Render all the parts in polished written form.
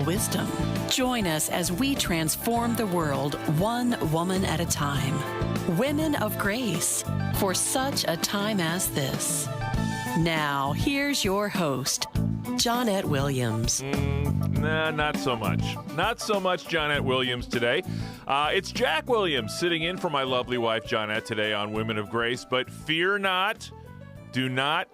biblical wisdom. Join us as we transform the world one woman at a time. Women of Grace, for such a time as this. Now, here's your host, Johnnette Williams. Nah, not so much. Not so much Johnnette Williams today. It's Jack Williams sitting in for my lovely wife, Johnnette, today on Women of Grace. But fear not. Do not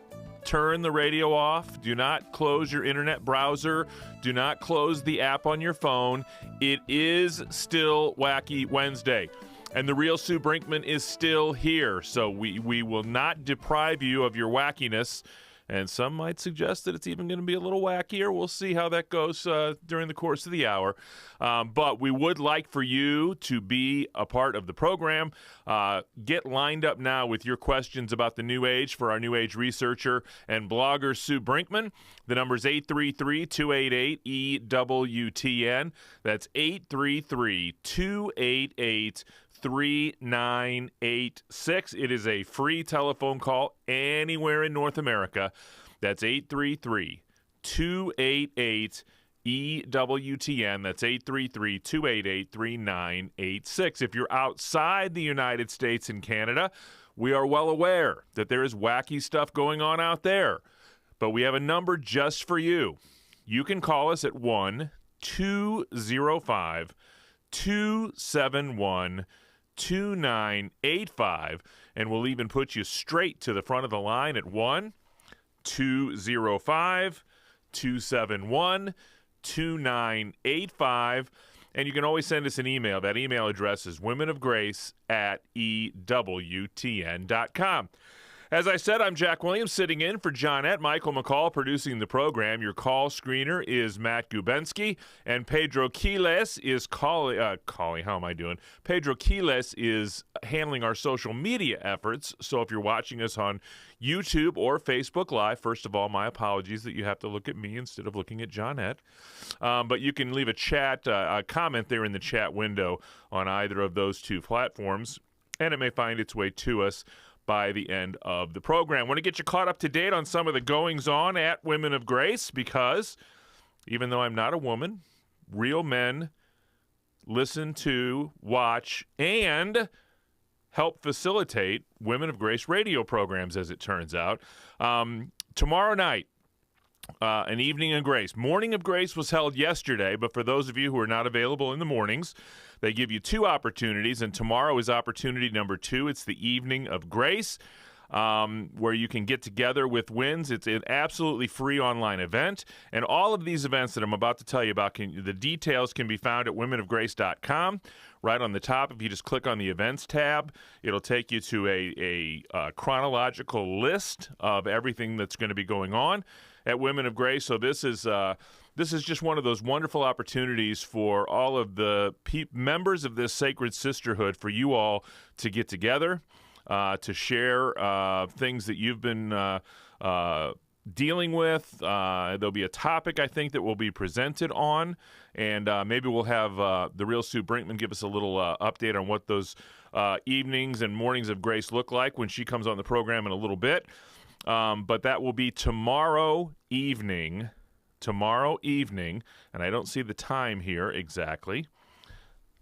turn the radio off. Do not close your internet browser. Do not close the app on your phone. It is still Wacky Wednesday. And the real Sue Brinkmann is still here. So we will not deprive you of your wackiness. And some might suggest that it's even going to be a little wackier. We'll see how that goes during the course of the hour. But we would like for you to be a part of the program. Get lined up now with your questions about the New Age for our New Age researcher and blogger, Sue Brinkmann. The number is 833-288-EWTN. That's 833-288-3986. It is a free telephone call anywhere in North America. That's 833-288-EWTN. That's 833-288-3986. If you're outside the United States and Canada, we are well aware that there is wacky stuff going on out there. But we have a number just for you. You can call us at 1-205-271-2985, and we'll even put you straight to the front of the line at 1-205-271-2985. And you can always send us an email. That email address is womenofgrace@EWTN.com. As I said, I'm Jack Williams, sitting in for Johnnette. Michael McCall producing the program. Your call screener is Matt Gubensky, and Pedro Quiles is Pedro Quiles is handling our social media efforts. So if you're watching us on YouTube or Facebook Live, first of all, my apologies that you have to look at me instead of looking at Johnnette. But you can leave a comment there in the chat window on either of those two platforms, and it may find its way to us by the end of the program. I want to get you caught up to date on some of the goings-on at Women of Grace, because even though I'm not a woman, real men listen to, watch, and help facilitate Women of Grace radio programs, as it turns out. Tomorrow night, an evening of grace. Morning of Grace was held yesterday, but for those of you who are not available in the mornings, they give you two opportunities, and tomorrow is opportunity number 2. It's the evening of grace, where you can get together with WINS. It's an absolutely free online event, and all of these events that I'm about to tell you about, the details can be found at womenofgrace.com. Right on the top, if you just click on the events tab, it'll take you to a chronological list of everything that's going to be going on at Women of Grace. So this is just one of those wonderful opportunities for all of the members of this sacred sisterhood, for you all to get together, to share things that you've been dealing with. There'll be a topic, I think, that will be presented on, and maybe we'll have the real Sue Brinkmann give us a little update on what those evenings and mornings of grace look like when she comes on the program in a little bit. But that will be tomorrow evening, and I don't see the time here exactly.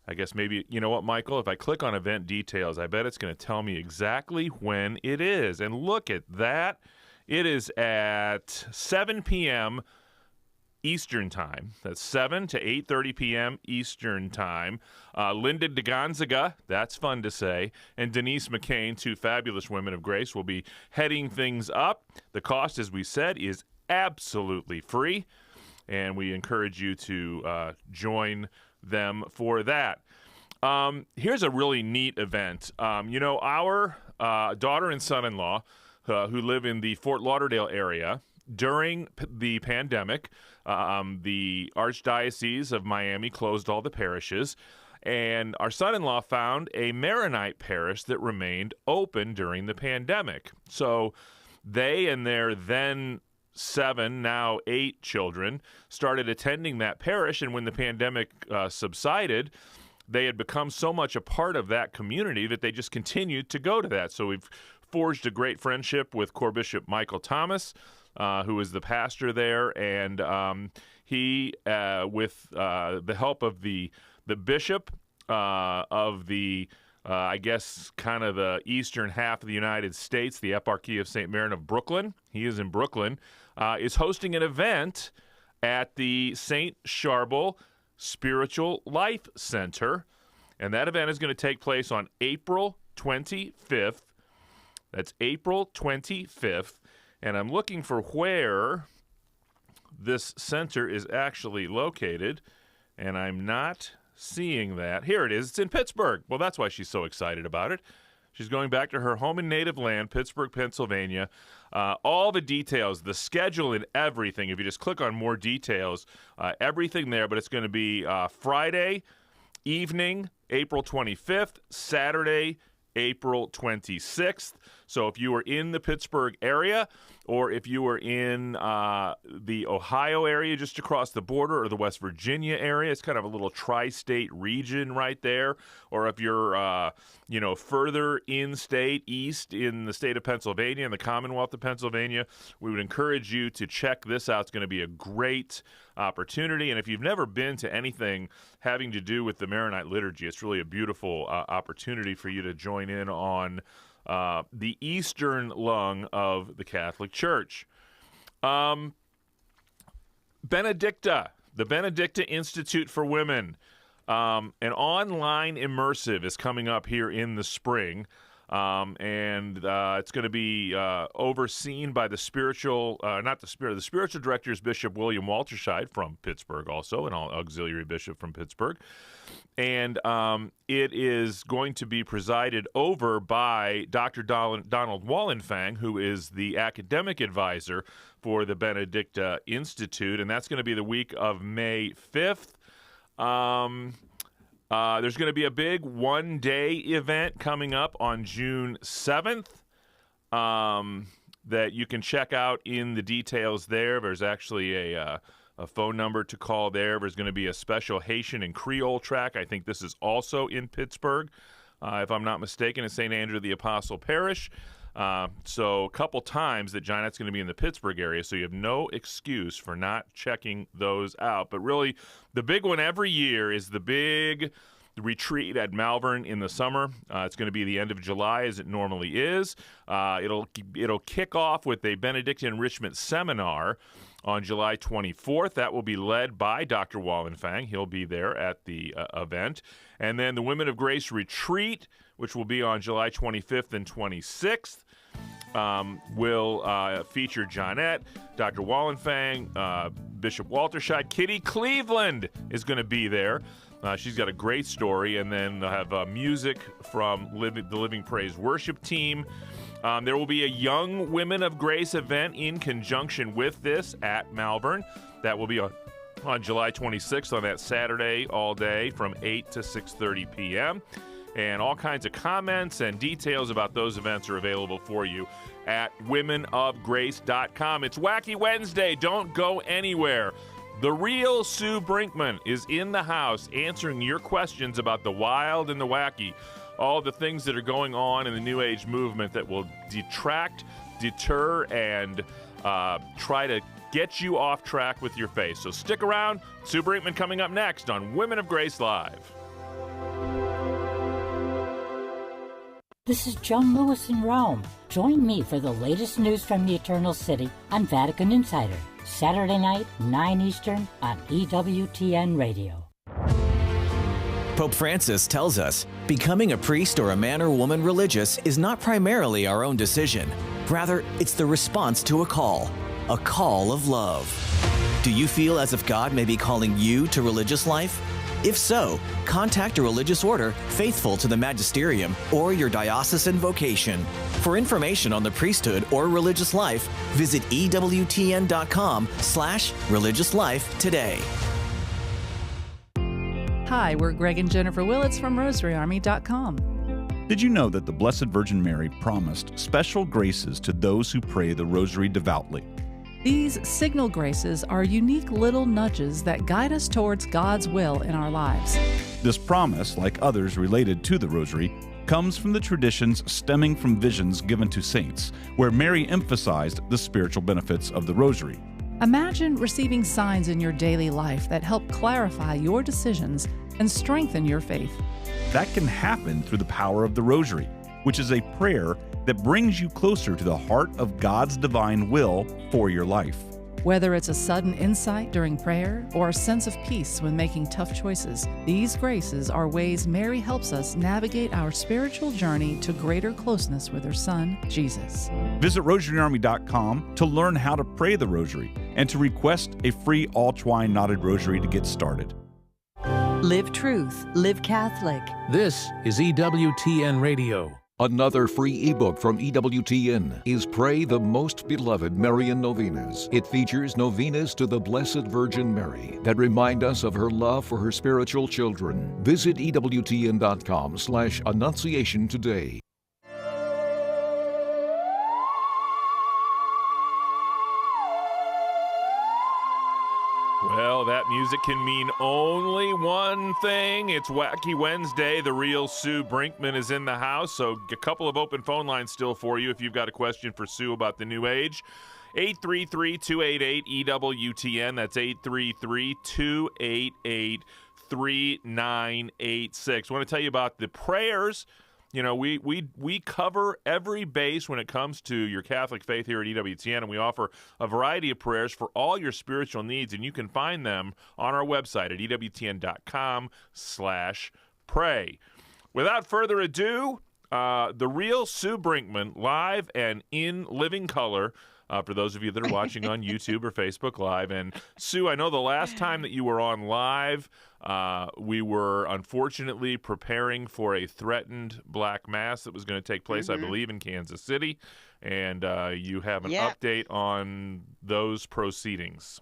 I guess maybe, you know what, Michael, if I click on event details, I bet it's going to tell me exactly when it is. And look at that. It is at 7 p.m. Eastern Time. That's 7 to 8:30 p.m. Eastern Time. Linda DeGonzaga, that's fun to say, and Denise McCain, two fabulous women of grace, will be heading things up. The cost, as we said, is absolutely free, and we encourage you to join them for that. Here's a really neat event. Our daughter and son-in-law, who live in the Fort Lauderdale area, during the pandemic, the Archdiocese of Miami closed all the parishes, and our son-in-law found a Maronite parish that remained open during the pandemic. So they and their then 7, now 8 children started attending that parish, and when the pandemic subsided, they had become so much a part of that community that they just continued to go to that. So we've forged a great friendship with Core Bishop Michael Thomas, who is the pastor there, and he, with the help of the bishop of the, I guess, kind of the eastern half of the United States, the Eparchy of St. Marin of Brooklyn, he is in Brooklyn, is hosting an event at the St. Charbel Spiritual Life Center. And that event is going to take place on April 25th. That's April 25th. And I'm looking for where this center is actually located, and I'm not seeing that. Here it is. It's in Pittsburgh. Well, that's why she's so excited about it. She's going back to her home and native land, Pittsburgh, Pennsylvania. All the details, the schedule and everything, if you just click on more details, everything there. But it's going to be Friday evening, April 25th, Saturday, April 26th. So if you are in the Pittsburgh area, or if you are in the Ohio area just across the border, or the West Virginia area, it's kind of a little tri-state region right there. Or if you're, further in-state, east in the state of Pennsylvania, in the Commonwealth of Pennsylvania, we would encourage you to check this out. It's going to be a great opportunity. And if you've never been to anything having to do with the Maronite liturgy, it's really a beautiful opportunity for you to join in on the eastern lung of the Catholic Church. Benedicta, the Benedicta Institute for Women, an online immersive is coming up here in the spring. And it's going to be overseen by the spiritual director is Bishop William Walterscheid from Pittsburgh, also an auxiliary bishop from Pittsburgh. And it is going to be presided over by Dr. Donald Wallenfang, who is the academic advisor for the Benedicta Institute, and that's going to be the week of May 5th. There's going to be a big one-day event coming up on June 7th that you can check out in the details there. There's actually a phone number to call there. There's going to be a special Haitian and Creole track. I think this is also in Pittsburgh, if I'm not mistaken, at St. Andrew the Apostle Parish. So a couple times that Johnnette's going to be in the Pittsburgh area, so you have no excuse for not checking those out. But really, the big one every year is the big retreat at Malvern in the summer. It's going to be the end of July, as it normally is. It'll kick off with a Benedictine Enrichment Seminar on July 24th. That will be led by Dr. Wallenfang. He'll be there at the event. And then the Women of Grace Retreat, which will be on July 25th and 26th, will feature Johnnette, Dr. Wallenfang, Bishop Walterscheid. Kitty Cleveland is going to be there. She's got a great story. And then they'll have music from the Living Praise worship team. There will be a Young Women of Grace event in conjunction with this at Malvern. That will be on July 26th on that Saturday all day from 8 to 6:30 p.m. And all kinds of comments and details about those events are available for you at womenofgrace.com. It's Wacky Wednesday. Don't go anywhere. The real Sue Brinkmann is in the house answering your questions about the wild and the wacky, all the things that are going on in the New Age movement that will detract, deter, and try to get you off track with your faith. So stick around. Sue Brinkmann coming up next on Women of Grace Live. This is Joan Lewis in Rome. Join me for the latest news from the Eternal City on Vatican Insider, Saturday night, 9 Eastern on EWTN Radio. Pope Francis tells us becoming a priest or a man or woman religious is not primarily our own decision. Rather, it's the response to a call of love. Do you feel as if God may be calling you to religious life? If so, contact a religious order faithful to the magisterium or your diocesan vocation. For information on the priesthood or religious life, visit EWTN.com/religious life today. Hi, we're Greg and Jennifer Willits from RosaryArmy.com. Did you know that the Blessed Virgin Mary promised special graces to those who pray the Rosary devoutly? These signal graces are unique little nudges that guide us towards God's will in our lives. This promise, like others related to the Rosary, comes from the traditions stemming from visions given to saints, where Mary emphasized the spiritual benefits of the Rosary. Imagine receiving signs in your daily life that help clarify your decisions and strengthen your faith. That can happen through the power of the Rosary, which is a prayer that brings you closer to the heart of God's divine will for your life. Whether it's a sudden insight during prayer or a sense of peace when making tough choices, these graces are ways Mary helps us navigate our spiritual journey to greater closeness with her Son, Jesus. Visit RosaryArmy.com to learn how to pray the Rosary and to request a free all-twine knotted rosary to get started. Live truth, live Catholic. This is EWTN Radio. Another free ebook from EWTN is Pray the Most Beloved Marian Novenas. It features novenas to the Blessed Virgin Mary that remind us of her love for her spiritual children. Visit EWTN.com/Annunciation today. Well, that music can mean only one thing. It's Wacky Wednesday. The real Sue Brinkmann is in the house, so a couple of open phone lines still for you if you've got a question for Sue about the new age. 833-288-EWTN. That's 833-288-3986. I want to tell you about the prayers. You know, we cover every base when it comes to your Catholic faith here at EWTN, and we offer a variety of prayers for all your spiritual needs, and you can find them on our website at EWTN.com/pray. Without further ado, the real Sue Brinkmann, live and in living color, for those of you that are watching on YouTube or Facebook Live. And Sue, I know the last time that you were on live, we were unfortunately preparing for a threatened Black Mass that was going to take place, I believe, in Kansas City. And you have an update on those proceedings.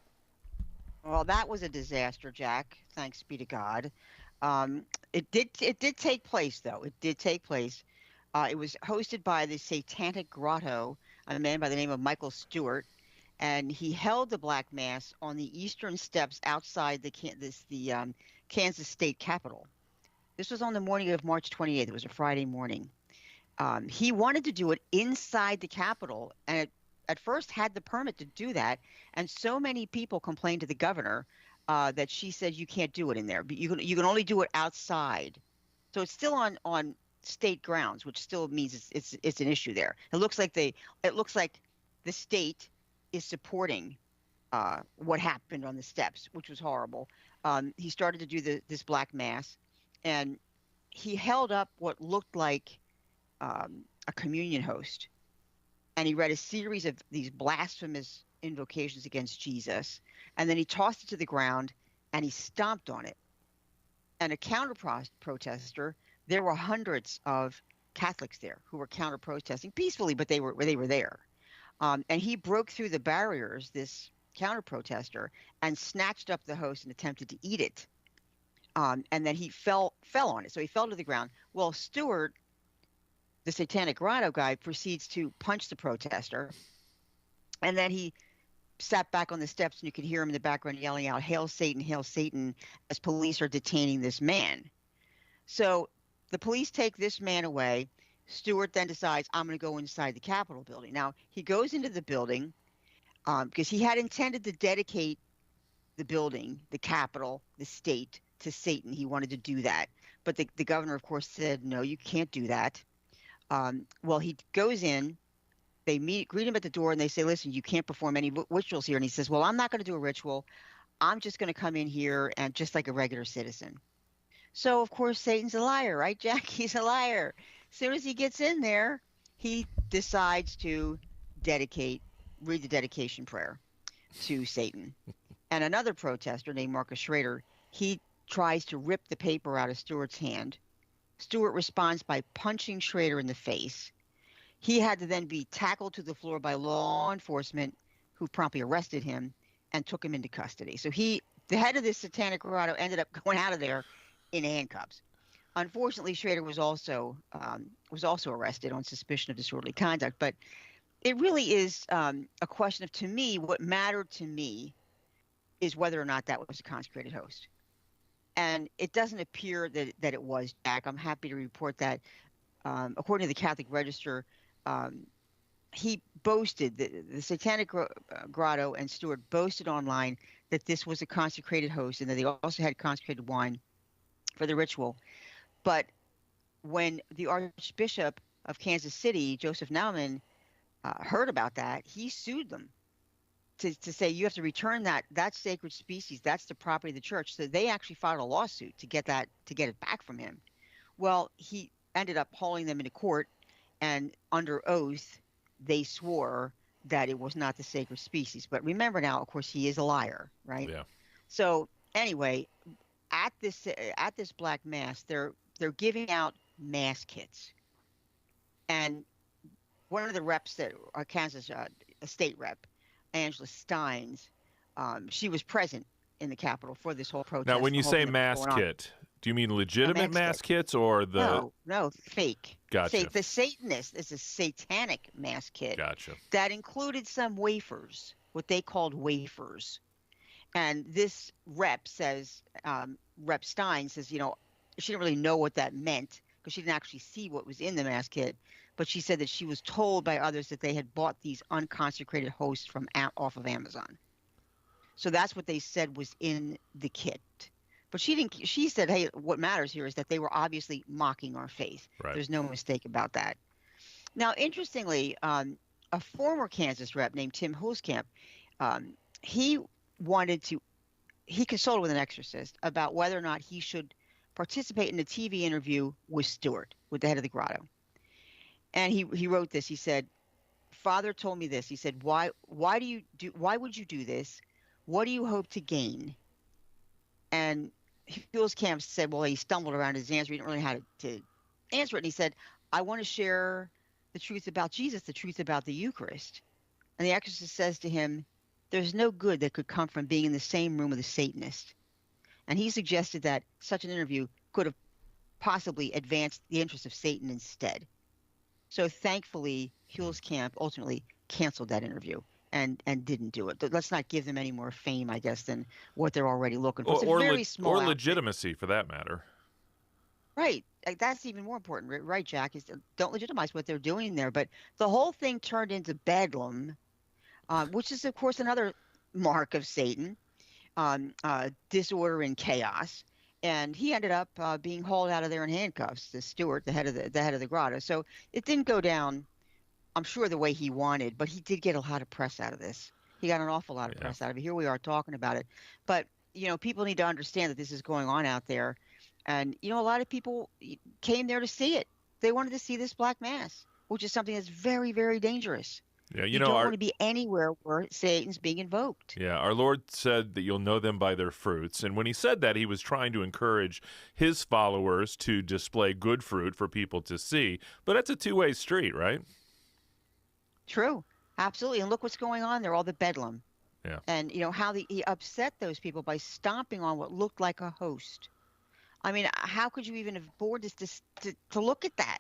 Well, that was a disaster, Jack. Thanks be to God. It did take place, though. It did take place. It was hosted by the Satanic Grotto, a man by the name of Michael Stewart, and he held the Black Mass on the eastern steps outside the Kansas State Capitol. This was on the morning of March 28th. It was a Friday morning. He wanted to do it inside the Capitol, and at first had the permit to do that, and so many people complained to the governor that she said you can't do it in there, but you can only do it outside. So it's still on state grounds, which still means it's an issue there. It looks like the state is supporting what happened on the steps, which was horrible. He started to do this Black Mass, and he held up what looked like a communion host, and he read a series of these blasphemous invocations against Jesus, and then he tossed it to the ground and he stomped on it. And a counter-protester, there were hundreds of Catholics there who were counter-protesting peacefully, but they were there. And he broke through the barriers, this counter-protester, and snatched up the host and attempted to eat it. And then he fell on it. So he fell to the ground. Well, Stewart, the Satanic Grotto guy, proceeds to punch the protester. And then he sat back on the steps, and you could hear him in the background yelling out, "Hail Satan," as police are detaining this man. So the police take this man away. Stewart then decides, I'm going to go inside the Capitol building. Now, he goes into the building because he had intended to dedicate the building, the Capitol, the state, to Satan. He wanted to do that. But the governor, of course, said, no, you can't do that. Well, he goes in. They greet him at the door, and they say, listen, you can't perform any rituals here. And he says, well, I'm not going to do a ritual. I'm just going to come in here and just like a regular citizen. So, of course, Satan's a liar, right, Jack? He's a liar. As soon as he gets in there, he decides to read the dedication prayer to Satan. And another protester named Marcus Schrader, he tries to rip the paper out of Stewart's hand. Stewart responds by punching Schrader in the face. He had to then be tackled to the floor by law enforcement, who promptly arrested him and took him into custody. So the head of this Satanic Grotto ended up going out of there in handcuffs. Unfortunately, Schrader was also arrested on suspicion of disorderly conduct. But it really is a question of, to me, what mattered to me is whether or not that was a consecrated host. And it doesn't appear that it was, Jack. I'm happy to report that, according to the Catholic Register, he boasted, the Satanic Grotto and Stewart boasted online that this was a consecrated host and that they also had consecrated wine for the ritual. But when the Archbishop of Kansas City, Joseph Naumann, heard about that, he sued them to say you have to return that sacred species. That's the property of the church. So they actually filed a lawsuit to get it back from him. Well, he ended up hauling them into court, and under oath, they swore that it was not the sacred species. But remember now, of course, he is a liar, right? Yeah. So anyway, at this Black Mass, they're giving out mass kits, and one of the reps that Kansas a state rep, Angela Steins, she was present in the Capitol for this whole protest. Now, when you say mass kit, do you mean legitimate mass kits or the... No, fake. Gotcha. The Satanist is a satanic mass kit. Gotcha. That included some wafers, what they called wafers. And this rep says, Rep Stein says, she didn't really know what that meant because she didn't actually see what was in the mass kit. But she said that she was told by others that they had bought these unconsecrated hosts off of Amazon. So that's what they said was in the kit. But she didn't. She said, "Hey, what matters here is that they were obviously mocking our faith. Right. There's no mistake about that." Now, interestingly, a former Kansas rep named Tim Hulskamp, he consulted with an exorcist about whether or not he should participate in a TV interview with Stewart, with the head of the grotto. And he wrote this. He said, "Father told me this." He said, "Why would you do this? What do you hope to gain?" And Hulskamp said, well, he stumbled around his answer. He didn't really know how to answer it. And he said, "I want to share the truth about Jesus, the truth about the Eucharist." And the exorcist says to him, "There's no good that could come from being in the same room with a Satanist." And he suggested that such an interview could have possibly advanced the interests of Satan instead. So thankfully, Hulskamp ultimately canceled that interview and didn't do it. Let's not give them any more fame, I guess, than what they're already looking for. It's a very small outfit. Legitimacy, for that matter. Right. That's even more important, right, Jack? Is don't legitimize what they're doing there. But the whole thing turned into bedlam, which is, of course, another mark of Satan, disorder and chaos. And he ended up being hauled out of there in handcuffs, the Stewart, the head of the grotto. So it didn't go down, I'm sure, the way he wanted, but he did get a lot of press out of this. He got an awful lot of press out of it. Here we are talking about it. But, people need to understand that this is going on out there. And, a lot of people came there to see it. They wanted to see this Black Mass, which is something that's very, very dangerous. Yeah, you don't want to be anywhere where Satan's being invoked. Yeah, our Lord said that you'll know them by their fruits. And when he said that, he was trying to encourage his followers to display good fruit for people to see. But that's a two-way street, right? True. Absolutely. And look what's going on there, all the bedlam. Yeah. And, how he upset those people by stomping on what looked like a host. I mean, how could you even afford to look at that?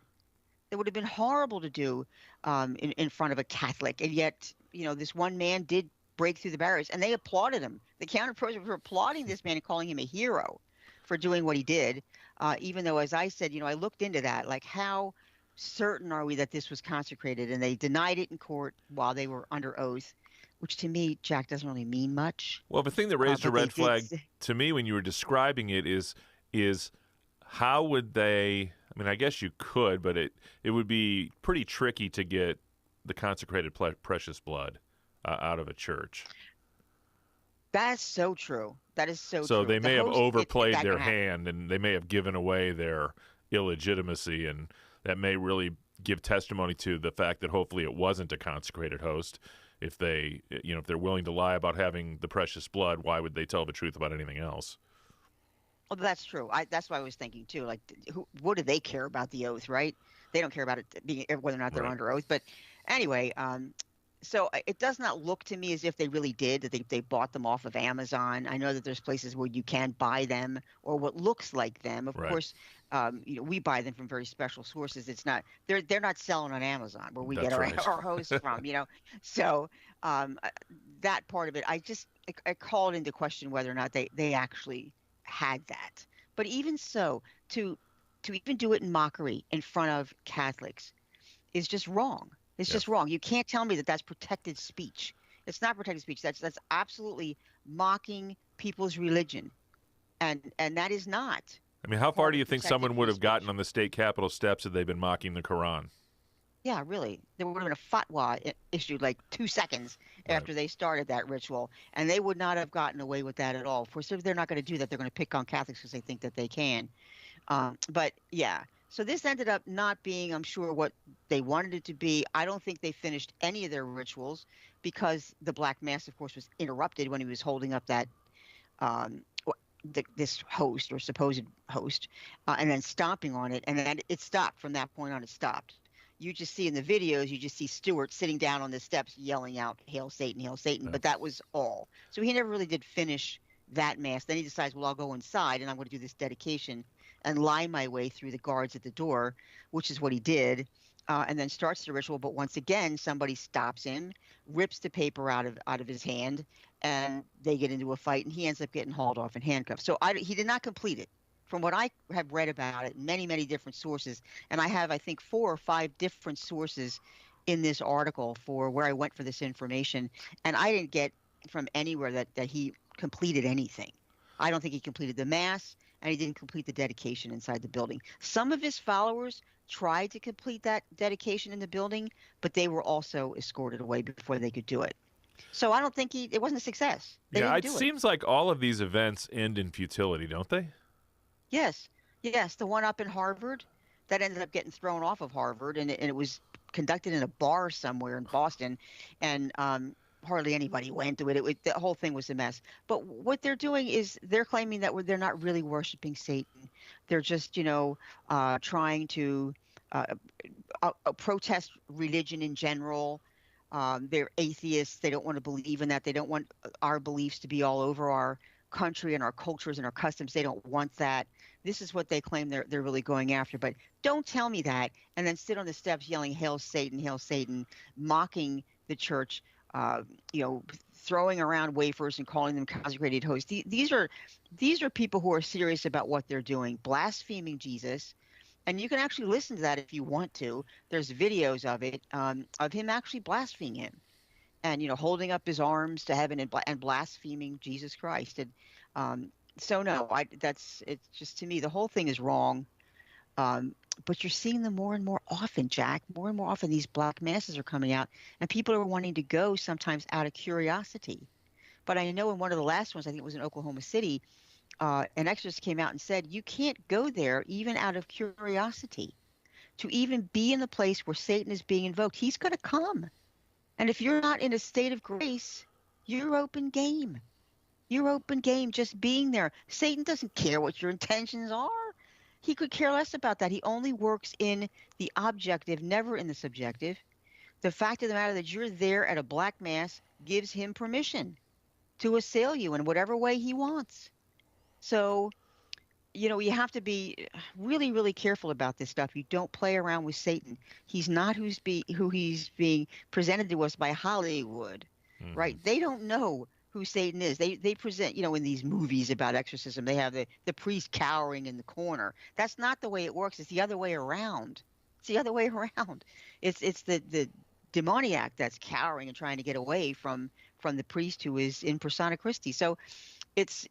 It would have been horrible to do in front of a Catholic. And yet, this one man did break through the barriers, and they applauded him. The counter-pros were applauding this man and calling him a hero for doing what he did, even though, as I said, I looked into that, like how certain are we that this was consecrated? And they denied it in court while they were under oath, which to me, Jack, doesn't really mean much. Well, the thing that raised a red flag to me when you were describing it is how would they – I mean, I guess you could, but it would be pretty tricky to get the consecrated precious blood out of a church. That's so true. That is so true. So they may have overplayed their hand, and they may have given away their illegitimacy, and that may really give testimony to the fact that hopefully it wasn't a consecrated host. If they, if they're willing to lie about having the precious blood, why would they tell the truth about anything else? Well, that's true. That's what I was thinking too. Like, what do they care about the oath, right? They don't care about it being whether or not they're under oath. But anyway, so it does not look to me as if they really did. That they bought them off of Amazon. I know that there's places where you can buy them or what looks like them. Of course, we buy them from very special sources. It's not they're not selling on Amazon where we get our hosts from. So that part of it, I called into question whether or not they actually had that. But even so, to even do it in mockery in front of Catholics is just wrong. It's just wrong. You can't tell me that that's protected speech. It's not protected speech. That's absolutely mocking people's religion, and that is not. I mean, how far do you think protected someone would have speech. gotten on the state capitol steps if they've been mocking the Quran? Yeah, really. There would have been a fatwa issued like 2 seconds after they started that ritual, and they would not have gotten away with that at all. Of course, they're not going to do that. They're going to pick on Catholics because they think that they can. But yeah, so this ended up not being, I'm sure, what they wanted it to be. I don't think they finished any of their rituals because the Black Mass, of course, was interrupted when he was holding up that this host or supposed host and then stomping on it, and then it stopped. From that point on, it stopped. You just see in the videos, you just see Stewart sitting down on the steps yelling out, "Hail Satan, hail Satan," but that was all. So he never really did finish that mass. Then he decides, well, I'll go inside and I'm going to do this dedication and lie my way through the guards at the door, which is what he did, and then starts the ritual. But once again, somebody stops him, rips the paper out of his hand, and they get into a fight, and he ends up getting hauled off in handcuffs. So he did not complete it. From what I have read about it, many, many different sources, and I have, I think, 4 or 5 different sources in this article for where I went for this information, and I didn't get from anywhere that he completed anything. I don't think he completed the mass, and he didn't complete the dedication inside the building. Some of his followers tried to complete that dedication in the building, but they were also escorted away before they could do it. So I don't think it wasn't a success. It seems like all of these events end in futility, don't they? Yes. The one up in Harvard, that ended up getting thrown off of Harvard, and it was conducted in a bar somewhere in Boston, and hardly anybody went to it. The whole thing was a mess. But what they're doing is they're claiming that they're not really worshiping Satan. They're just, trying to protest religion in general. They're atheists. They don't want to believe in that. They don't want our beliefs to be all over our country and our cultures and our customs. They don't want that. This is what they claim they're really going after. But don't tell me that and then sit on the steps yelling, "Hail Satan," mocking the church, throwing around wafers and calling them consecrated hosts. These are people who are serious about what they're doing, blaspheming Jesus. And you can actually listen to that if you want to. There's videos of it, of him actually blaspheming him. And, holding up his arms to heaven and blaspheming Jesus Christ. And it's just, to me, the whole thing is wrong. But you're seeing them more and more often, Jack. More and more often, these black masses are coming out, and people are wanting to go sometimes out of curiosity. But I know in one of the last ones, I think it was in Oklahoma City, an exorcist came out and said, you can't go there even out of curiosity. To even be in the place where Satan is being invoked, he's going to come. And if you're not in a state of grace, you're open game. You're open game just being there. Satan doesn't care what your intentions are. He could care less about that. He only works in the objective, never in the subjective. The fact of the matter that you're there at a black mass gives him permission to assail you in whatever way he wants. So, you have to be really, really careful about this stuff. You don't play around with Satan. He's not who he's being presented to us by Hollywood, right? They don't know who Satan is. They present, in these movies about exorcism, they have the priest cowering in the corner. That's not the way it works. It's the other way around. It's the demoniac that's cowering and trying to get away from the priest who is in persona Christi. So it's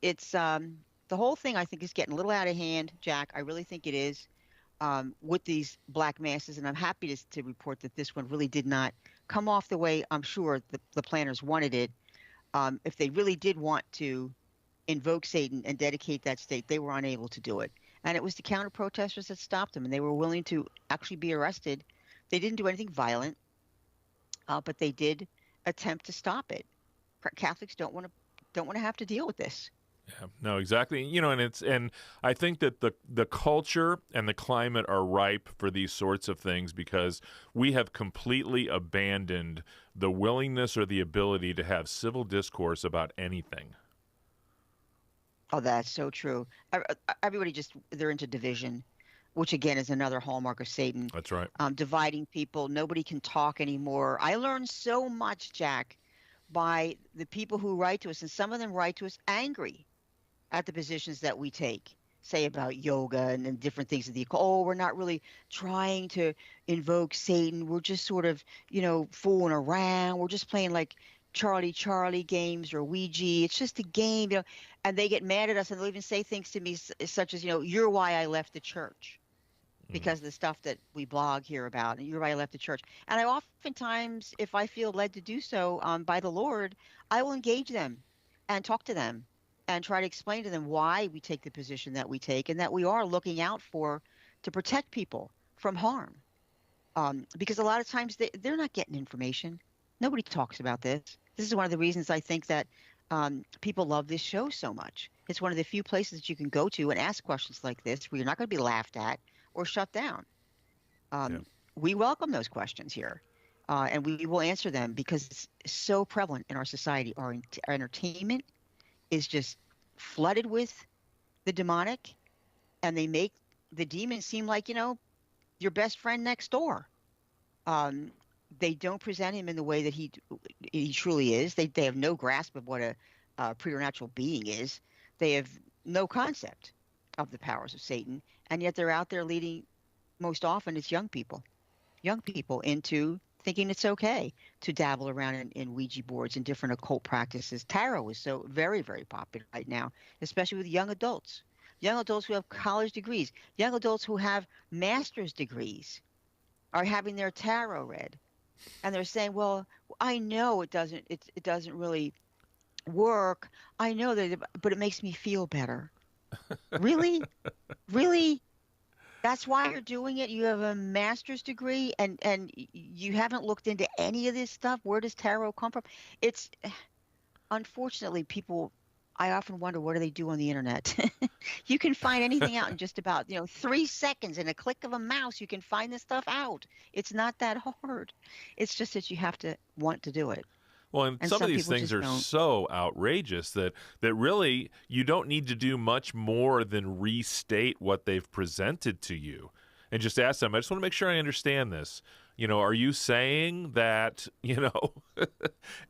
the whole thing, I think, is getting a little out of hand, Jack. I really think it is, with these black masses. And I'm happy to report that this one really did not come off the way I'm sure the planners wanted it. If they really did want to invoke Satan and dedicate that state, they were unable to do it. And it was the counter-protesters that stopped them, and they were willing to actually be arrested. They didn't do anything violent, but they did attempt to stop it. Catholics don't want to have to deal with this. Yeah, no, exactly. And I think that the culture and the climate are ripe for these sorts of things because we have completely abandoned the willingness or the ability to have civil discourse about anything. Oh, that's so true. Everybody they're into division, which again is another hallmark of Satan. That's right. Dividing people. Nobody can talk anymore. I learned so much, Jack, by the people who write to us, and some of them write to us angry at the positions that we take. say about yoga and then different things of the we're not really trying to invoke Satan. We're just sort of, fooling around. We're just playing like Charlie games or Ouija. It's just a game, and they get mad at us and they'll even say things to me such as, you're why I left the church because of the stuff that we blog here about, and you're why I left the church. And I oftentimes, if I feel led to do so by the Lord, I will engage them and talk to them and try to explain to them why we take the position that we take and that we are looking out to protect people from harm. Because a lot of times they're not getting information. Nobody talks about this. This is one of the reasons I think that people love this show so much. It's one of the few places that you can go to and ask questions like this where you're not going to be laughed at or shut down. We welcome those questions here, and we will answer them because it's so prevalent in our society. Our entertainment is just flooded with the demonic, and they make the demon seem like, your best friend next door. They don't present him in the way that he truly is. They have no grasp of what a preternatural being is. They have no concept of the powers of Satan, and yet they're out there leading, most often it's young people into thinking it's okay to dabble around in Ouija boards and different occult practices. Tarot is so very, very popular right now, especially with young adults who have college degrees, young adults who have master's degrees are having their tarot read. And they're saying, well, I know it doesn't really work. I know that, but it makes me feel better. Really? Really? That's why you're doing it? You have a master's degree and you haven't looked into any of this stuff? Where does tarot come from? It's unfortunately people, I often wonder, what do they do on the internet? You can find anything out in just about 3 seconds. In a click of a mouse, you can find this stuff out. It's not that hard. It's just that you have to want to do it. Well, and some of these things are so outrageous that really you don't need to do much more than restate what they've presented to you and just ask them, I just want to make sure I understand this. Are you saying that,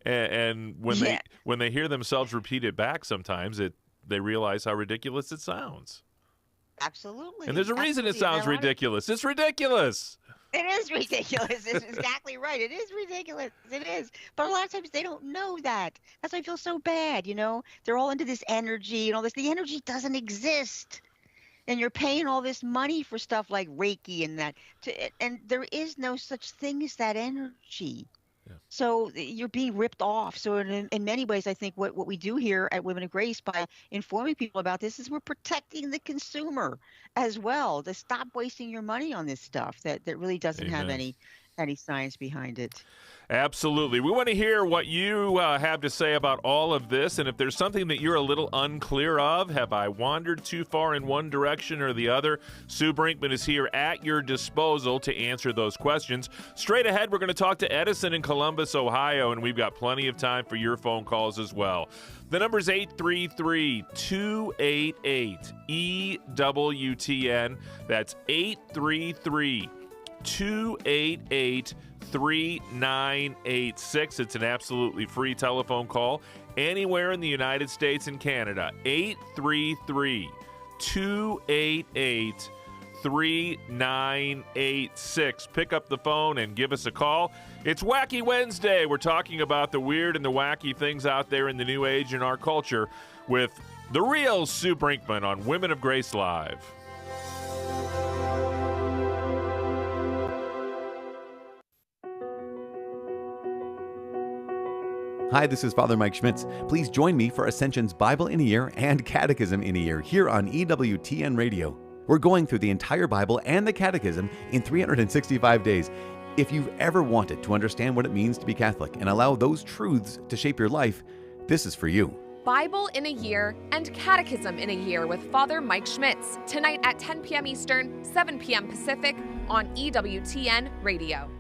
and when they hear themselves repeat it back sometimes, they realize how ridiculous it sounds. Absolutely. And there's a reason it sounds ridiculous. It's ridiculous. It is ridiculous. It's exactly right. It is ridiculous. It is. But a lot of times they don't know that. That's why I feel so bad, They're all into this energy and all this. The energy doesn't exist. And you're paying all this money for stuff like Reiki and that. And there is no such thing as that energy. Yeah. So you're being ripped off. So in many ways, I think what we do here at Women of Grace by informing people about this is we're protecting the consumer as well, to stop wasting your money on this stuff that really doesn't have any science behind it. Absolutely. We want to hear what you have to say about all of this, and if there's something that you're a little unclear of, have I wandered too far in one direction or the other? Sue Brinkmann is here at your disposal to answer those questions. Straight ahead, we're going to talk to Edison in Columbus, Ohio, and we've got plenty of time for your phone calls as well. The number is 833-288-EWTN. That's 833-288-3986. It's an absolutely free telephone call anywhere in the United States and Canada. 833-288-3986. Pick up the phone and give us a call. It's Wacky Wednesday. We're talking about the weird and the wacky things out there in the new age in our culture with the real Sue Brinkmann on Women of Grace Live. Hi, this is Father Mike Schmitz. Please join me for Ascension's Bible in a Year and Catechism in a Year here on EWTN Radio. We're going through the entire Bible and the Catechism in 365 days. If you've ever wanted to understand what it means to be Catholic and allow those truths to shape your life, this is for you. Bible in a Year and Catechism in a Year with Father Mike Schmitz, tonight at 10 p.m. Eastern, 7 p.m. Pacific on EWTN Radio.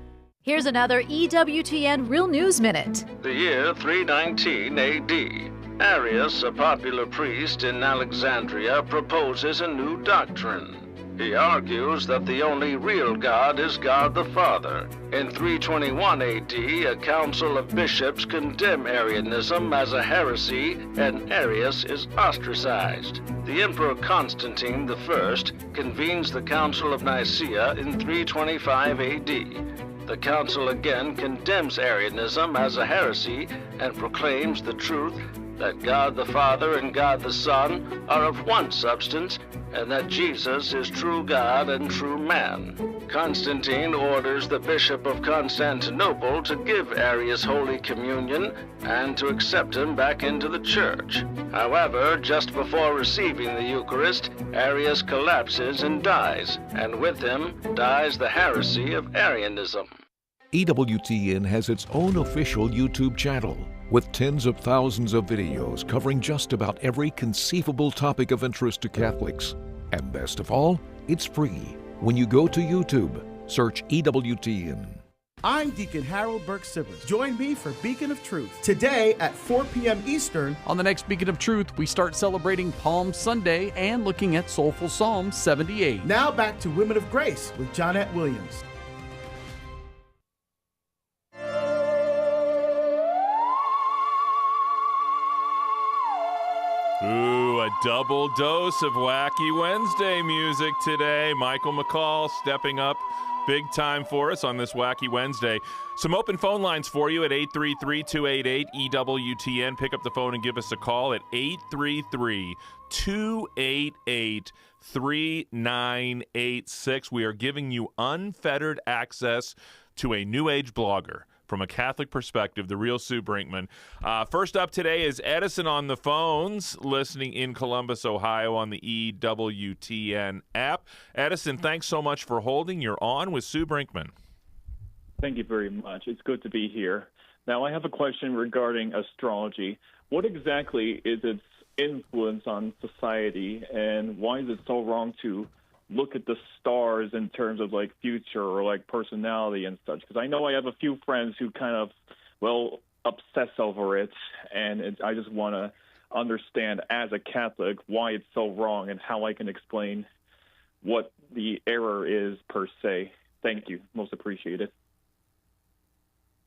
Here's another EWTN Real News Minute. The year 319 A.D. Arius, a popular priest in Alexandria, proposes a new doctrine. He argues that the only real God is God the Father. In 321 AD, a council of bishops condemn Arianism as a heresy, and Arius is ostracized. The Emperor Constantine I convenes the Council of Nicaea in 325 AD. The council again condemns Arianism as a heresy and proclaims the truth that God the Father and God the Son are of one substance, and that Jesus is true God and true man. Constantine orders the Bishop of Constantinople to give Arius Holy Communion and to accept him back into the church. However, just before receiving the Eucharist, Arius collapses and dies, and with him dies the heresy of Arianism. EWTN has its own official YouTube channel with tens of thousands of videos covering just about every conceivable topic of interest to Catholics. And best of all, it's free. When you go to YouTube, search EWTN. I'm Deacon Harold Burke-Sibbers. Join me for Beacon of Truth today at 4 p.m. Eastern. On the next Beacon of Truth, we start celebrating Palm Sunday and looking at Soulful Psalm 78. Now back to Women of Grace with Johnnette Williams. Ooh, a double dose of Wacky Wednesday music today. Michael McCall stepping up big time for us on this Wacky Wednesday. Some open phone lines for you at 833-288-EWTN. Pick up the phone and give us a call at 833-288-3986. We are giving you unfettered access to a New Age blogger from a Catholic perspective, the real Sue Brinkmann. First up today is Edison on the phones, listening in Columbus, Ohio on the EWTN app. Edison, thanks so much for holding. You're on with Sue Brinkmann. Thank you very much. It's good to be here. Now, I have a question regarding astrology. What exactly is its influence on society, and why is it so wrong to look at the stars in terms of like future or like personality and such? Because I know I have a few friends who kind of, obsess over it, and I just want to understand as a Catholic why it's so wrong and how I can explain what the error is per se. Thank you. Most appreciated.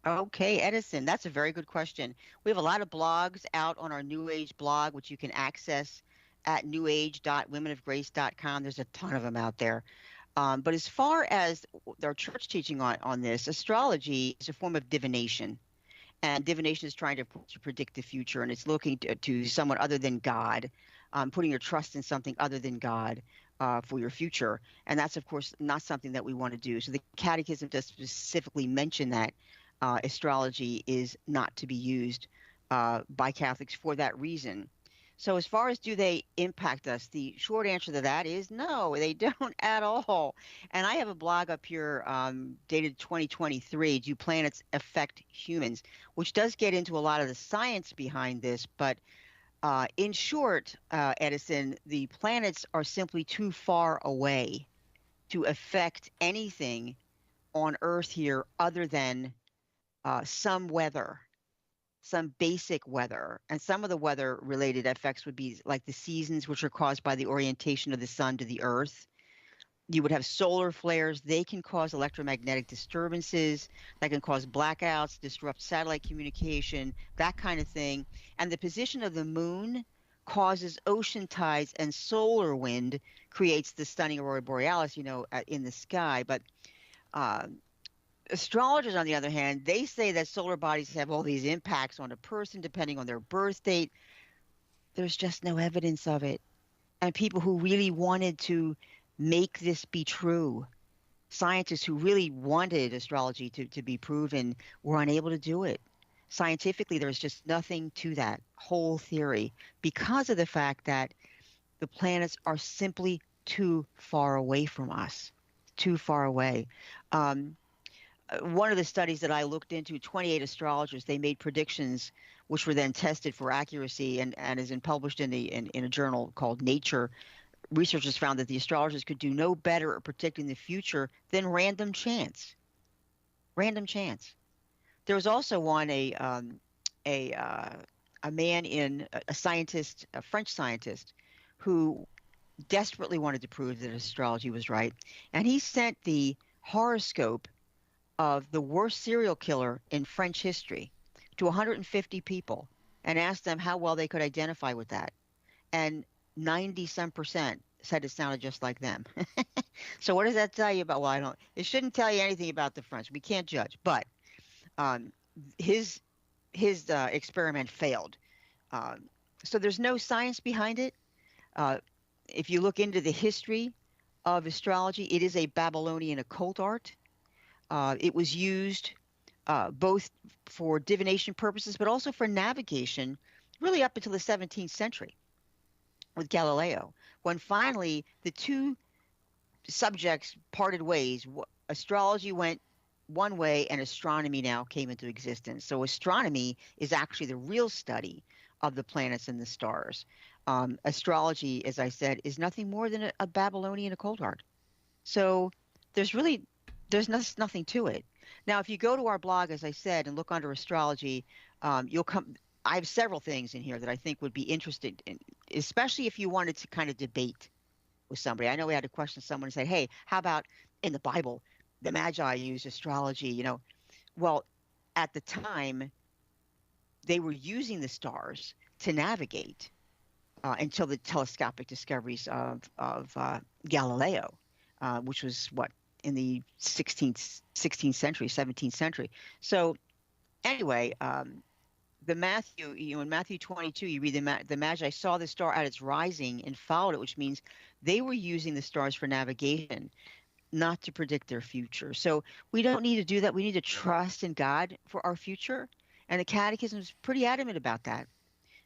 Okay, Edison, that's a very good question. We have a lot of blogs out on our New Age blog, which you can access at newage.womenofgrace.com. There's a ton of them out there. But as far as our church teaching on this, astrology is a form of divination. And divination is trying to predict the future, and it's looking to someone other than God, putting your trust in something other than God for your future. And that's, of course, not something that we want to do. So the Catechism does specifically mention that astrology is not to be used by Catholics for that reason. So as far as do they impact us, the short answer to that is no, they don't at all. And I have a blog up here dated 2023, Do Planets Affect Humans?, which does get into a lot of the science behind this. But in short, Edison, the planets are simply too far away to affect anything on Earth here other than some weather. Some basic weather, and some of the weather-related effects would be like the seasons, which are caused by the orientation of the sun to the earth. You would have solar flares. They can cause electromagnetic disturbances. That can cause blackouts, disrupt satellite communication, that kind of thing. And the position of the moon causes ocean tides, and solar wind creates the stunning aurora borealis, in the sky. But astrologers, on the other hand, they say that solar bodies have all these impacts on a person depending on their birth date. There's just no evidence of it. And people who really wanted to make this be true, scientists who really wanted astrology to be proven, were unable to do it. Scientifically, there's just nothing to that whole theory because of the fact that the planets are simply too far away from us, too far away. One of the studies that I looked into, 28 astrologers, they made predictions which were then tested for accuracy and is published in a journal called Nature. Researchers found that the astrologers could do no better at predicting the future than random chance. Random chance. There was also one, a man a French scientist, who desperately wanted to prove that astrology was right. And he sent the horoscope of the worst serial killer in French history to 150 people and asked them how well they could identify with that. And 90-some% said it sounded just like them. So what does that tell you about? Well, it shouldn't tell you anything about the French. We can't judge. But his experiment failed. So there's no science behind it. If you look into the history of astrology, it is a Babylonian occult art. It was used both for divination purposes, but also for navigation, really up until the 17th century with Galileo, when finally the two subjects parted ways. Astrology went one way and astronomy now came into existence. So astronomy is actually the real study of the planets and the stars. Astrology, as I said, is nothing more than a Babylonian occult art. So there's nothing to it. Now, if you go to our blog, as I said, and look under astrology, you'll come. I have several things in here that I think would be interesting, especially if you wanted to kind of debate with somebody. I know we had a question. Someone said, "Hey, how about in the Bible, the Magi used astrology?" Well, at the time, they were using the stars to navigate until the telescopic discoveries of Galileo, which was in the 16th century, 17th century. So anyway, in Matthew 22, you read the Magi saw the star at its rising and followed it, which means they were using the stars for navigation, not to predict their future. So we don't need to do that. We need to trust in God for our future. And the Catechism is pretty adamant about that.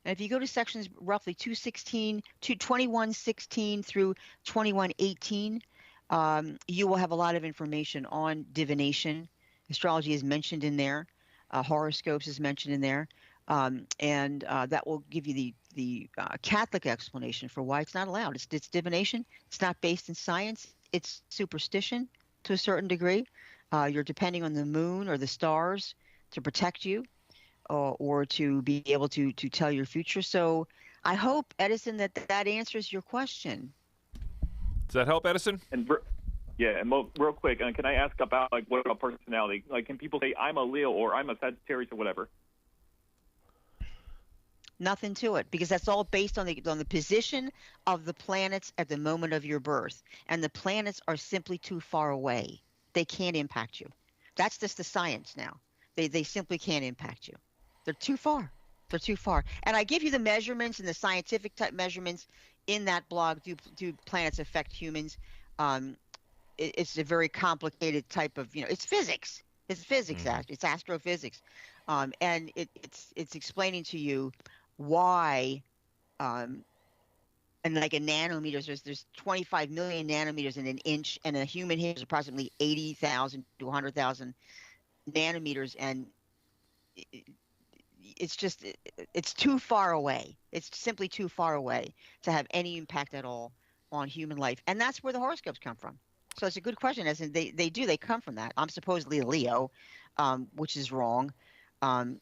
And if you go to sections roughly 2116 through 2118, you will have a lot of information on divination. Astrology is mentioned in there. Horoscopes is mentioned in there. And that will give you the Catholic explanation for why it's not allowed. It's divination. It's not based in science. It's superstition to a certain degree. You're depending on the moon or the stars to protect you or to be able to tell your future. So I hope, Edison, that answers your question. Does that help, Edison? And real quick, can I ask about what about personality? Can people say I'm a Leo or I'm a Sagittarius or whatever? Nothing to it, because that's all based on the position of the planets at the moment of your birth, and the planets are simply too far away. They can't impact you. That's just the science now. They simply can't impact you. They're too far. They're too far. And I give you the measurements and the scientific type measurements in that blog. Do planets affect humans? It's a very complicated type of, it's physics. It's physics. It's astrophysics, and it's explaining to you why, and like in nanometers, there's 25 million nanometers in an inch, and a human hair is approximately 80,000 to 100,000 nanometers, and it's too far away. It's simply too far away to have any impact at all on human life, and that's where the horoscopes come from. So it's a good question, as in they come from that. I'm supposedly a Leo, which is wrong.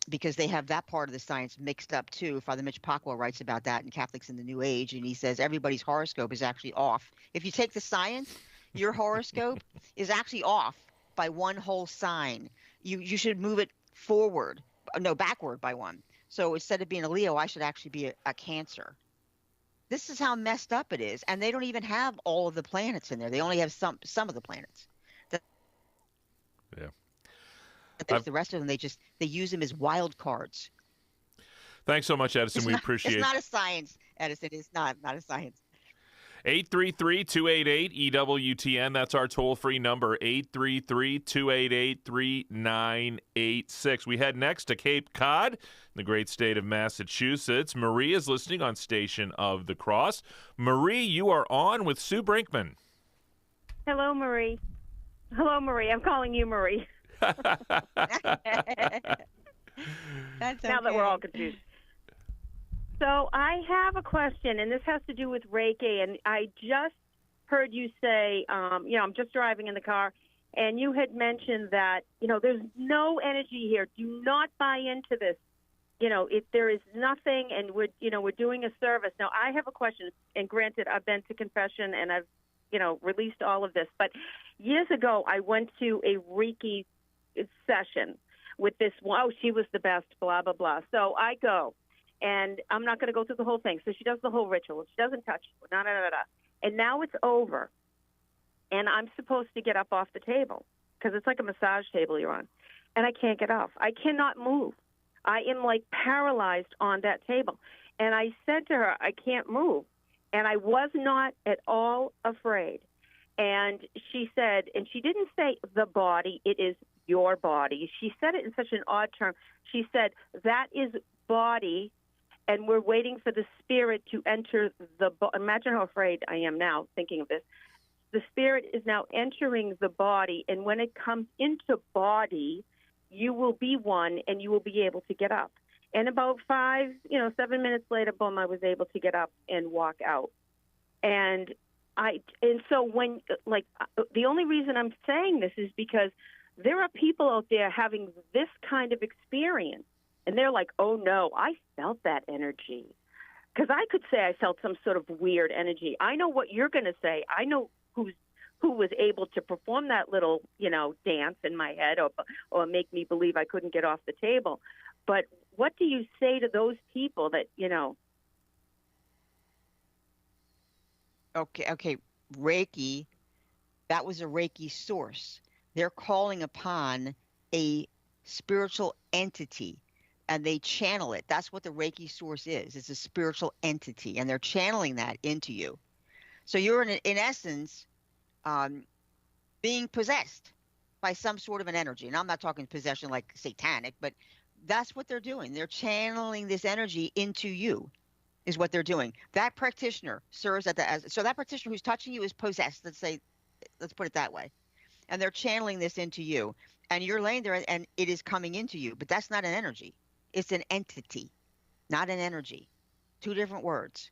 Because they have that part of the science mixed up too. Father Mitch Pacwa writes about that in Catholics in the New Age, and he says everybody's horoscope is actually off. If you take the science, your horoscope is actually off by one whole sign. You should move it backward by one. So instead of being a Leo, I should actually be a Cancer. This is how messed up it is, and they don't even have all of the planets in there. They only have some of the planets. Yeah. The rest of them, they use them as wild cards. Thanks so much, Edison. We appreciate it. It's not a science, Edison. It's not a science. 833-288-EWTN. That's our toll-free number, 833-288-3986. We head next to Cape Cod, in the great state of Massachusetts. Marie is listening on Station of the Cross. Marie, you are on with Sue Brinkmann. Hello, Marie. Hello, Marie. I'm calling you Marie. That's now that we're all confused. So I have a question, and this has to do with Reiki. And I just heard you say, I'm just driving in the car, and you had mentioned that, there's no energy here. Do not buy into this. if there is nothing, and we're doing a service. Now, I have a question, and granted, I've been to confession and I've, released all of this. But years ago, I went to a Reiki session with this one. Oh, she was the best, blah, blah, blah. So I go, and I'm not going to go through the whole thing. So she does the whole ritual. She doesn't touch you. And now it's over, and I'm supposed to get up off the table because it's like a massage table you're on, and I can't get off. I cannot move. I am like paralyzed on that table. And I said to her, I can't move. And I was not at all afraid. And she said, and she didn't say the body, it is your body. She said it in such an odd term. She said, that is body, and we're waiting for the spirit to enter the body. Imagine how afraid I am now thinking of this. The spirit is now entering the body, and when it comes into body, you will be one, and you will be able to get up. And about 7 minutes later, boom, I was able to get up and walk out. And so when, the only reason I'm saying this is because there are people out there having this kind of experience, and they're like, oh, no, I felt that energy. Because I could say I felt some sort of weird energy. I know what you're going to say. I know who was able to perform that little, dance in my head or make me believe I couldn't get off the table. But what do you say to those people that, Okay. Reiki, that was a Reiki source. They're calling upon a spiritual entity, and they channel it. That's what the Reiki source is. It's a spiritual entity, and they're channeling that into you. So you're, in essence, being possessed by some sort of an energy. And I'm not talking possession like satanic, but that's what they're doing. They're channeling this energy into you is what they're doing. That practitioner serves so that practitioner who's touching you is possessed. Let's put it that way. And they're channeling this into you. And you're laying there and it is coming into you. But that's not an energy. It's an entity, not an energy. Two different words.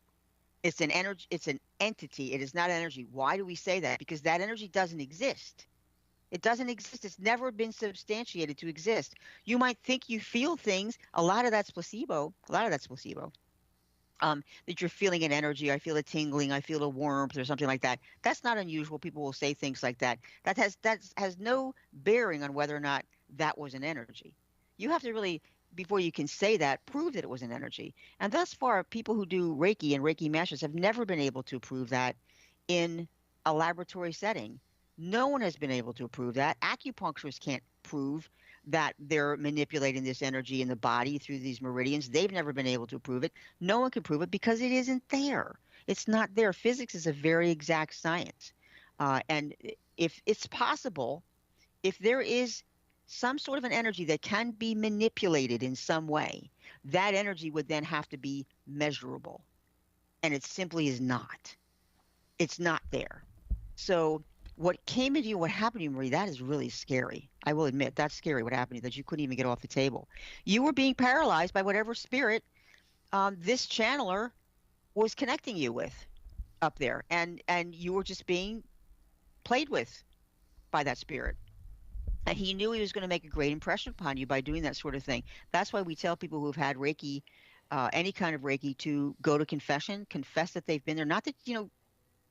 It's an energy. It's an entity. It is not energy. Why do we say that? Because that energy doesn't exist. It doesn't exist. It's never been substantiated to exist. You might think you feel things. A lot of that's placebo. That you're feeling an energy. I feel a tingling. I feel a warmth or something like that. That's not unusual. People will say things like that. That has no bearing on whether or not that was an energy. You have to really, before you can say that, prove that it was an energy. And thus far, people who do Reiki and Reiki masters have never been able to prove that in a laboratory setting. No one has been able to prove that. Acupuncturists can't prove that they're manipulating this energy in the body through these meridians. They've never been able to prove it. No one can prove it because it isn't there. It's not there. Physics is a very exact science. And if it's possible, if there is some sort of an energy that can be manipulated in some way, that energy would then have to be measurable. And it simply is not. It's not there. So what came into you, what happened to you, Marie, that is really scary. I will admit, that's scary what happened to you, that you couldn't even get off the table. You were being paralyzed by whatever spirit this channeler was connecting you with up there. And you were just being played with by that spirit. And he knew he was going to make a great impression upon you by doing that sort of thing. That's why we tell people who've had Reiki, any kind of Reiki, to go to confession, confess that they've been there. Not that,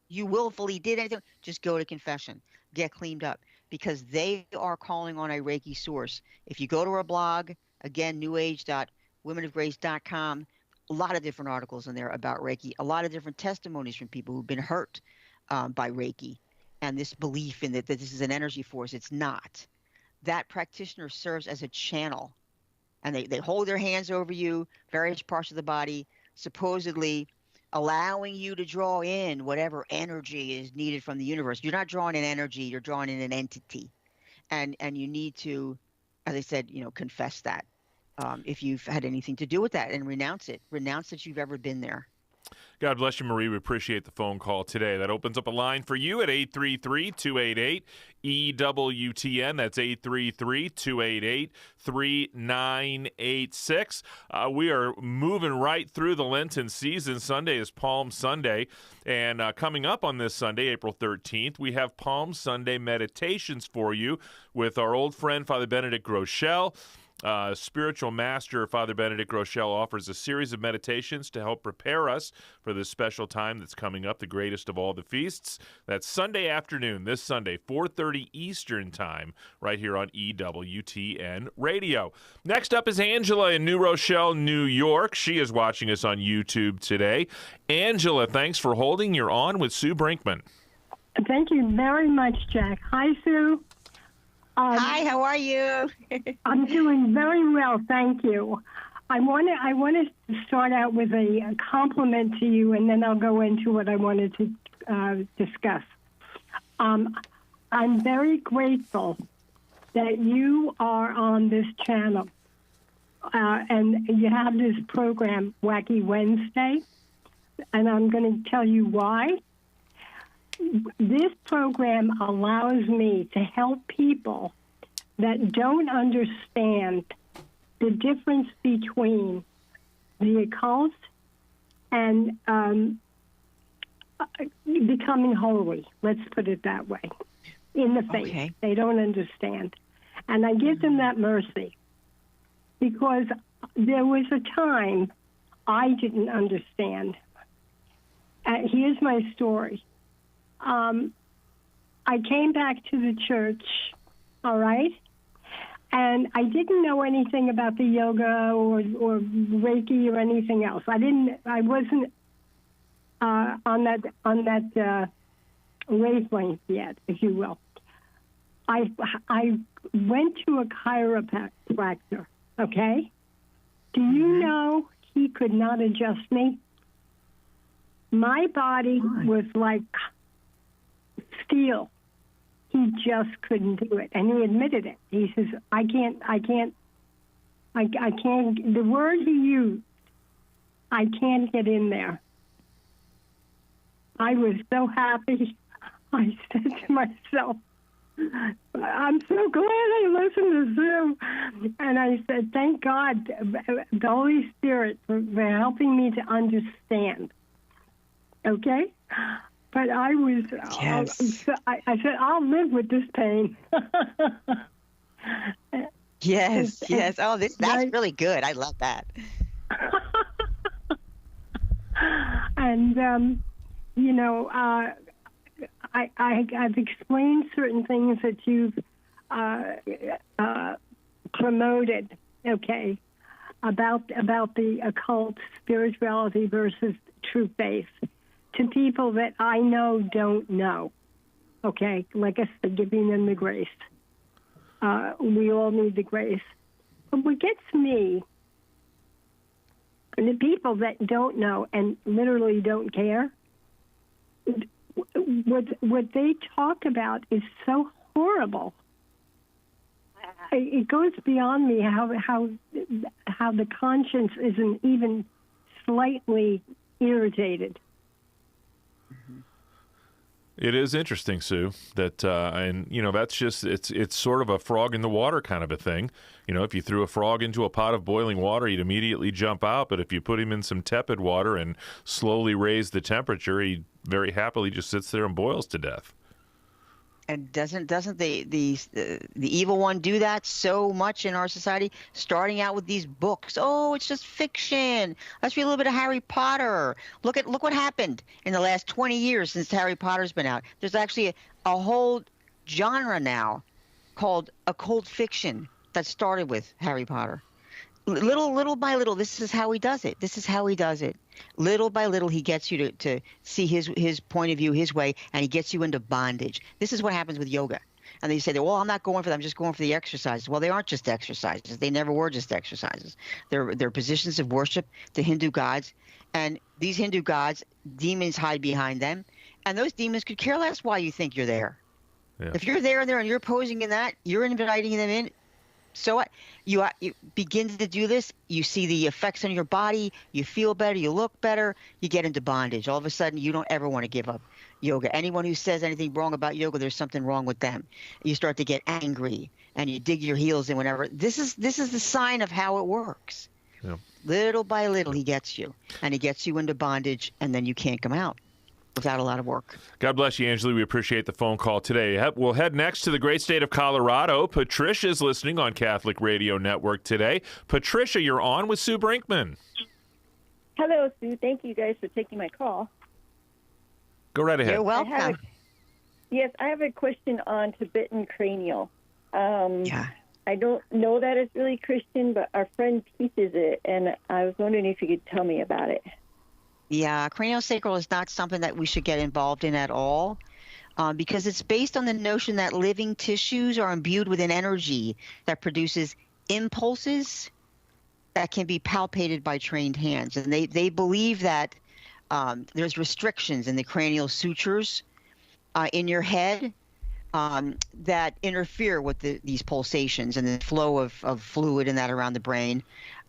you willfully did anything, just go to confession, get cleaned up, because they are calling on a Reiki source. If you go to our blog, again, newage.womenofgrace.com, a lot of different articles in there about Reiki, a lot of different testimonies from people who've been hurt by Reiki and this belief in that this is an energy force. It's not. That practitioner serves as a channel, and they hold their hands over you, various parts of the body, supposedly allowing you to draw in whatever energy is needed from the universe. You're not drawing in energy, you're drawing in an entity. And you need to, as I said, confess that. If you've had anything to do with that, and renounce it. Renounce that you've ever been there. God bless you, Marie. We appreciate the phone call today. That opens up a line for you at 833-288-EWTN. That's 833-288-3986. We are moving right through the Lenten season. Sunday is Palm Sunday. And coming up on this Sunday, April 13th, we have Palm Sunday meditations for you with our old friend, Father Benedict Groeschel. Spiritual master Father Benedict Rochelle offers a series of meditations to help prepare us for this special time that's coming up, the greatest of all the feasts. That's Sunday afternoon, this Sunday, 4:30 Eastern Time, right here on EWTN Radio. Next up is Angela in New Rochelle, New York. She is watching us on YouTube today. Angela, thanks for holding. You're on with Sue Brinkmann. Thank you very much, Jack. Hi, Sue. Hi, how are you? I'm doing very well, thank you. I want to start out with a compliment to you, and then I'll go into what I wanted to discuss. I'm very grateful that you are on this channel, and you have this program, Wacky Wednesday, and I'm going to tell you why. This program allows me to help people that don't understand the difference between the occult and becoming holy. Let's put it that way. In the faith. Okay. They don't understand. And I give them that mercy because there was a time I didn't understand. Here's my story. I came back to the church, all right? And I didn't know anything about the yoga or Reiki or anything else. I wasn't on that wavelength yet, if you will. I went to a chiropractor, okay? Do you know he could not adjust me? My body was like steel. He just couldn't do it, and he admitted it. He says, I can't, the word he used, I can't get in there. I was so happy. I said to myself, I'm so glad I listened to Sue. And I said, thank God, the Holy Spirit, for helping me to understand. Okay? But I was, yes. I said, I'll live with this pain. Yes. Oh, that's really good. I love that. And, I've explained certain things that you've promoted, okay, about the occult spirituality versus true faith, to people that I know don't know, okay? Like I said, giving them the grace. We all need the grace. But what gets me, the people that don't know and literally don't care, what they talk about is so horrible. It goes beyond me how the conscience isn't even slightly irritated. It is interesting, Sue, that and that's just it's sort of a frog in the water kind of a thing. If you threw a frog into a pot of boiling water, he'd immediately jump out. But if you put him in some tepid water and slowly raise the temperature, he very happily just sits there and boils to death. And doesn't the evil one do that so much in our society? Starting out with these books. Oh, it's just fiction. Let's read a little bit of Harry Potter. Look what happened in the last 20 years since Harry Potter's been out. There's actually a whole genre now called occult fiction that started with Harry Potter. Little by little, this is how he does it. Little by little, he gets you to see his point of view, his way, and he gets you into bondage. This is what happens with yoga. And they say, well, I'm not going for that. I'm just going for the exercises. Well, they aren't just exercises. They never were just exercises. They're positions of worship to Hindu gods. And these Hindu gods, demons hide behind them. And those demons could care less why you think you're there. Yeah. If you're there and you're posing in that, you're inviting them in. So what? You begin to do this, you see the effects on your body, you feel better, you look better, you get into bondage. All of a sudden, you don't ever want to give up yoga. Anyone who says anything wrong about yoga, there's something wrong with them. You start to get angry, and you dig your heels in whenever. This is the sign of how it works. Yeah. Little by little, he gets you, and he gets you into bondage, and then you can't come out. without a lot of work. God bless you, Angela. We appreciate the phone call today. We'll head next to the great state of Colorado. Patricia's listening on Catholic Radio Network today. Patricia, you're on with Sue Brinkmann. Hello, Sue. Thank you guys for taking my call. Go right ahead. You're welcome. I have a question on Tibetan cranial. I don't know that it's really Christian, but our friend teaches it, and I was wondering if you could tell me about it. Yeah, craniosacral is not something that we should get involved in at all, because it's based on the notion that living tissues are imbued with an energy that produces impulses that can be palpated by trained hands. And they believe that there's restrictions in the cranial sutures in your head that interfere with these pulsations and the flow of fluid and that around the brain.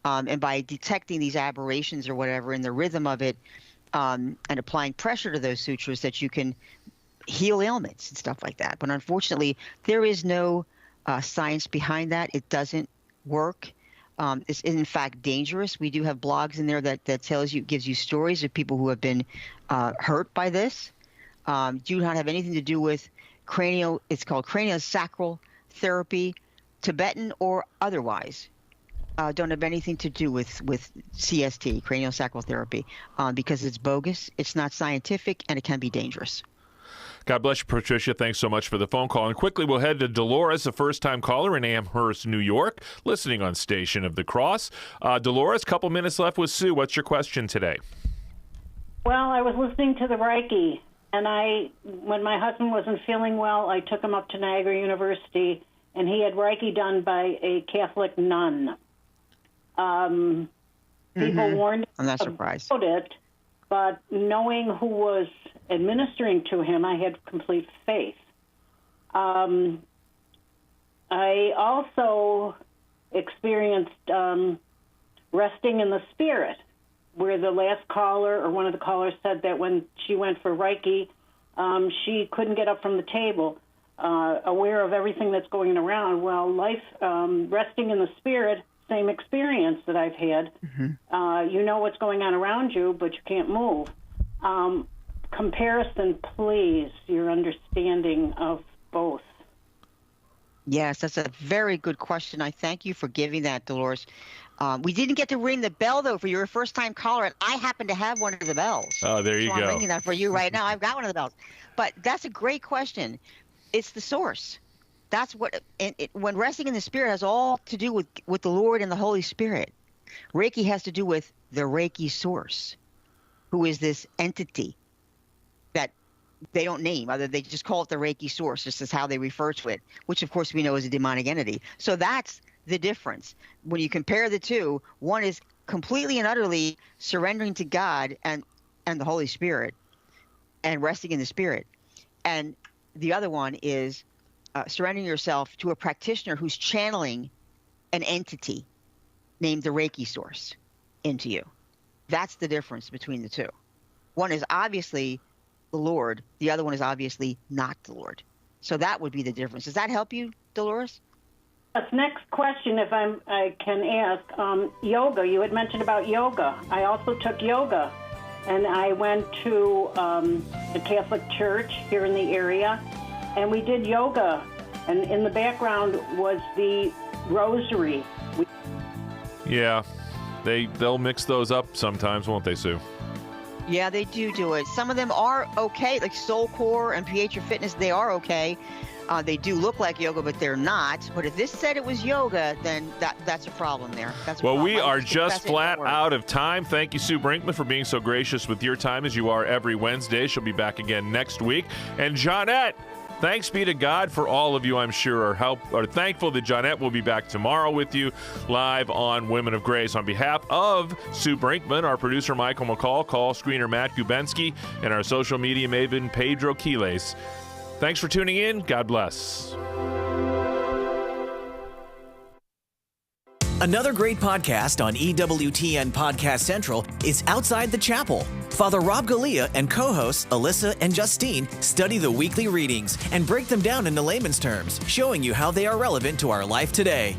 And by detecting these aberrations or whatever in the rhythm of it and applying pressure to those sutures, that you can heal ailments and stuff like that. But unfortunately, there is no science behind that. It doesn't work. It's in fact dangerous. We do have blogs in there that gives you stories of people who have been hurt by this. Do not have anything to do with cranial. It's called craniosacral therapy, Tibetan or otherwise. Don't have anything to do with CST, craniosacral therapy, because it's bogus, it's not scientific, and it can be dangerous. God bless you, Patricia. Thanks so much for the phone call. And quickly, we'll head to Dolores, a first-time caller in Amherst, New York, listening on Station of the Cross. Dolores, couple minutes left with Sue. What's your question today? Well, I was listening to the Reiki, and when my husband wasn't feeling well, I took him up to Niagara University, and he had Reiki done by a Catholic nun. People warned I'm not surprised about it, but knowing who was administering to him, I had complete faith. I also experienced resting in the spirit, where the last caller or one of the callers said that when she went for Reiki, she couldn't get up from the table, aware of everything that's going around. Well, resting in the spirit, same experience that I've had. You know what's going on around you, but you can't move. Comparison, please, your understanding of both. Yes, that's a very good question. I thank you for giving that, Dolores. We didn't get to ring the bell, though, for your first-time caller, and I happen to have one of the bells. Oh, there you go. I'm ringing that for you right now. I've got one of the bells. But that's a great question. It's the source. That's what when resting in the Spirit has all to do with the Lord and the Holy Spirit. Reiki has to do with the Reiki source, who is this entity that they don't name, other they just call it the Reiki source. This is how they refer to it, which of course we know is a demonic entity. So that's the difference. When you compare the two, one is completely and utterly surrendering to God and the Holy Spirit and resting in the Spirit, and the other one is surrendering yourself to a practitioner who's channeling an entity named the Reiki source into you. That's the difference between the two. One is obviously the Lord. The other one is obviously not the Lord. So that would be the difference. Does that help you, Dolores? Yes, next question, if I can ask. Yoga. You had mentioned about yoga. I also took yoga, and I went to the Catholic Church here in the area, and we did yoga, and in the background was the rosary. Yeah, they'll mix those up sometimes, won't they, Sue? Yeah, they do it. Some of them are okay, like Soul Core and PH Fitness, they are okay. They do look like yoga, but they're not. But if this said it was yoga, then that's a problem there. We are just flat out of time. Thank you, Sue Brinkmann, for being so gracious with your time, as you are every Wednesday. She'll be back again next week. And Johnnette, thanks be to God for all of you, I'm sure, are thankful that Johnnette will be back tomorrow with you live on Women of Grace. On behalf of Sue Brinkmann, our producer Michael McCall, call screener Matt Gubensky, and our social media maven Pedro Quiles, thanks for tuning in. God bless. Another great podcast on EWTN Podcast Central is Outside the Chapel. Father Rob Galea and co-hosts Alyssa and Justine study the weekly readings and break them down into layman's terms, showing you how they are relevant to our life today.